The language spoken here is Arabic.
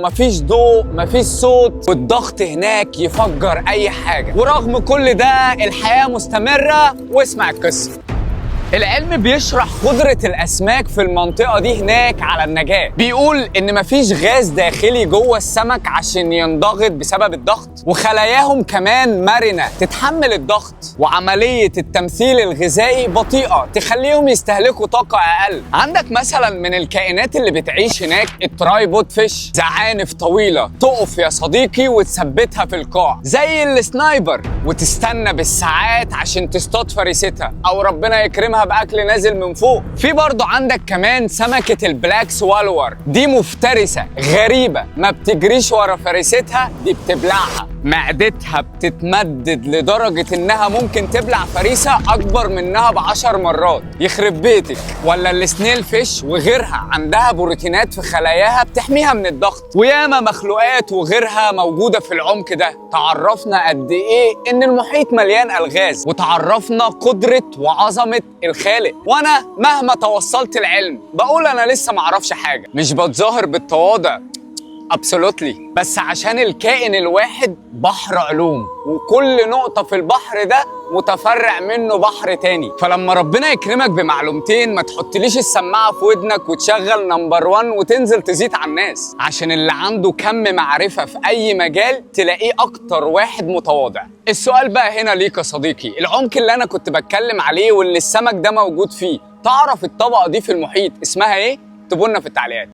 مفيش ضوء، مفيش صوت، والضغط هناك يفجر اي حاجة. ورغم كل ده الحياة مستمرة. واسمع القصة. العلم بيشرح قدرة الأسماك في المنطقة دي هناك على النجاة. بيقول إن مفيش غاز داخلي جوه السمك عشان ينضغط بسبب الضغط، وخلاياهم كمان مرنة تتحمل الضغط، وعملية التمثيل الغذائي بطيئة تخليهم يستهلكوا طاقة أقل. عندك مثلا من الكائنات اللي بتعيش هناك الترايبود فيش، زعانف طويلة تقف يا صديقي وتثبتها في القاع زي السنايبر، وتستنى بالساعات عشان تصطاد فريستها أو ربنا يكرمها باكل نازل من فوق. في برضه عندك كمان سمكه البلاك سوالور، دي مفترسه غريبه ما بتجريش ورا فريستها، دي بتبلعها. معدتها بتتمدد لدرجه انها ممكن تبلع فريسه اكبر منها ب10 مرات. يخرب بيتك. ولا السنيل فيش وغيرها، عندها بروتينات في خلاياها بتحميها من الضغط. وياما مخلوقات وغيرها موجوده في العمق ده. تعرفنا قد ايه ان المحيط مليان الغاز، وتعرفنا قدره وعظمه الخالق. وانا مهما توصلت العلم بقول انا لسه معرفش حاجه. مش بتظاهر بالتواضع ابسولوتلي، بس عشان الكائن الواحد بحر علوم، وكل نقطه في البحر ده متفرع منه بحر تاني. فلما ربنا يكرمك بمعلومتين ما تحطليش السماعه في ودنك وتشغل نمبر 1 وتنزل تزيد على الناس، عشان اللي عنده كم معرفه في اي مجال تلاقيه اكتر واحد متواضع. السؤال بقى هنا ليك يا صديقي، العمق اللي انا كنت بتكلم عليه واللي السمك ده موجود فيه، تعرف الطبقه دي في المحيط اسمها ايه؟ اكتبوا لنا في التعليقات.